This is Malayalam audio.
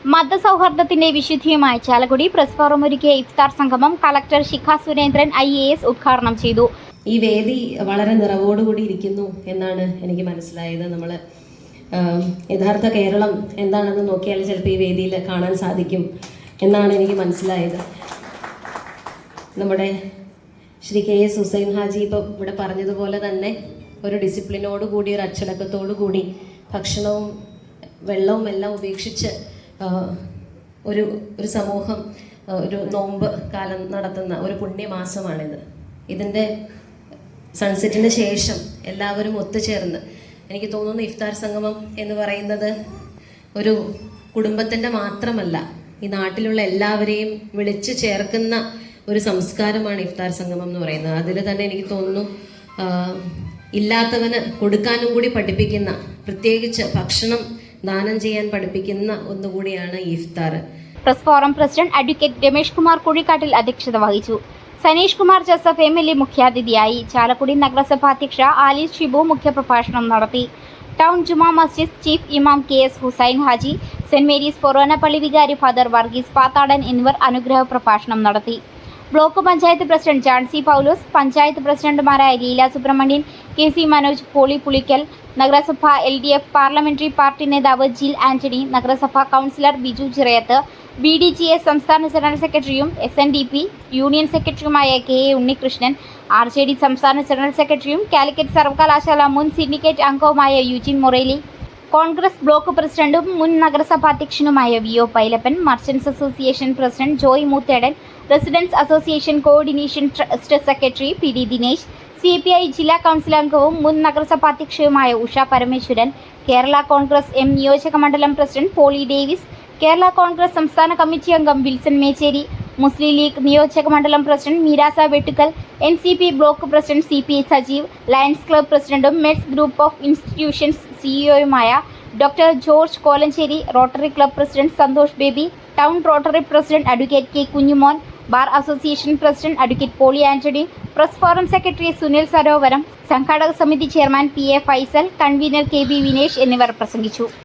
മതസൗഹാർദ്ദത്തിന്റെ വിശുദ്ധിയുമായി ചാലക്കുടി പ്രസ് ഫോറം ഒരുക്കിയ ഇഫ്താർ സംഗമം കളക്ടർ ശിഖ സുരേന്ദ്രൻ IAS ഉദ്ഘാടനം ചെയ്തു. ഈ വേദി വളരെ നിറവോടുകൂടി ഇരിക്കുന്നു എന്നാണ് എനിക്ക് മനസ്സിലായത്. നമ്മൾ യഥാർത്ഥ കേരളം എന്താണെന്ന് നോക്കിയാൽ ചിലപ്പോൾ ഈ വേദിയിൽ കാണാൻ സാധിക്കും എന്നാണ് എനിക്ക് മനസ്സിലായത്. നമ്മുടെ ശ്രീ KS ഹുസൈൻ ഹാജി ഇപ്പോൾ ഇവിടെ പറഞ്ഞതുപോലെ തന്നെ ഒരു ഡിസിപ്ലിനോടുകൂടി, ഒരു അച്ചടക്കത്തോടു കൂടി ഭക്ഷണവും വെള്ളവും എല്ലാം ഉപേക്ഷിച്ച് ഒരു സമൂഹം ഒരു നോമ്പ് കാലം നടത്തുന്ന ഒരു പുണ്യമാസമാണിത്. ഇതിൻ്റെ സൺസെറ്റിന് ശേഷം എല്ലാവരും ഒത്തുചേർന്ന്, എനിക്ക് തോന്നുന്നു ഇഫ്താർ സംഗമം എന്ന് പറയുന്നത് ഒരു കുടുംബത്തിൻ്റെ മാത്രമല്ല, ഈ നാട്ടിലുള്ള എല്ലാവരെയും വിളിച്ചു ചേർക്കുന്ന ഒരു സംസ്കാരമാണ് ഇഫ്താർ സംഗമം എന്ന് പറയുന്നത്. അതിൽ തന്നെ എനിക്ക് തോന്നുന്നു ഇല്ലാത്തവന് കൊടുക്കാനും കൂടി പഠിപ്പിക്കുന്ന, പ്രത്യേകിച്ച് ഭക്ഷണം ദാനം ചെയ്യാൻ പഠിപ്പിക്കുന്ന ഒന്നുകൂടിയാണ് ഇഫ്താർ. Press forum president advocate Ramesh Kumar Kuzhikkattil അധ്യക്ഷത വഹിച്ചു. സനീഷ് കുമാർ ജോസഫ് MLA മുഖ്യാതിഥിയായി. ചാലക്കുടി നഗരസഭ അധ്യക്ഷ ആലിസ് ഷിബു മുഖ്യപ്രഭാഷണം നടത്തി. ടൗൺ ജുമാ മസ്ജിദ് ചീഫ് ഇമാം KS Hussain Haji, saint Mary's ഫൊറോന പള്ളി വികാരി ഫാദർ വർഗീസ് പാത്താടൻ എന്നിവർ അനുഗ്രഹ പ്രഭാഷണം നടത്തി. ബ്ലോക്ക് പഞ്ചായത്ത് പ്രസിഡന്റ് ജാൻസി പൗലോസ്, പഞ്ചായത്ത് പ്രസിഡന്റുമാരായ ലീല സുബ്രഹ്മണ്യൻ, KC മനോജ്, പോളി പുളിക്കൽ, നഗരസഭ LDF പാർലമെന്ററി പാർട്ടി നേതാവ് ജിൽ ആന്റണി, നഗരസഭാ കൗൺസിലർ ബിജു ചിറയത്ത്, BDGS സംസ്ഥാന ജനറൽ സെക്രട്ടറിയും SNDP യൂണിയൻ സെക്രട്ടറിയുമായ KA ഉണ്ണികൃഷ്ണൻ, RJD സംസ്ഥാന ജനറൽ സെക്രട്ടറിയും കാലിക്കറ്റ് സർവകലാശാല മുൻ സിൻഡിക്കേറ്റ് അംഗവുമായ യുജിൻ മൊറേലി, കോൺഗ്രസ് ബ്ലോക്ക് പ്രസിഡന്റും മുൻ നഗരസഭാ അധ്യക്ഷനുമായ VO Pailappan, merchants association president Joy Moothedan, residents association coordination trust secretary PD Dinesh, CPI ജില്ലാ കൗൺസിൽ അംഗവും മുൻ നഗരസഭാ അധ്യക്ഷയുമായ ഉഷ പരമേശ്വരൻ, കേരള കോൺഗ്രസ് M നിയോജക മണ്ഡലം പ്രസിഡന്റ് പോളി ഡേവിസ്, കേരള കോൺഗ്രസ് സംസ്ഥാന കമ്മിറ്റി അംഗം വിൽസൺ മേച്ചേരി, മുസ്ലിം ലീഗ് നിയോജക മണ്ഡലം president Meerasa Vettukkal, NCP block president CP Sajeev, Lions club പ്രസിഡന്റും മെഡ്സ് ഗ്രൂപ്പ് ഓഫ് ഇൻസ്റ്റിറ്റ്യൂഷൻസ് CEOയുമായ doctor George Kolenchery, rotary club president Santhosh Baby, town rotary president advocate K Kunjumon, bar association president advocate Poly Antony, press forum secretary Sunil Sarovaram, സംഘാടക സമിതി chairman PA Faisal, convener KB Vinesh എന്നിവർ പ്രസംഗിച്ചു.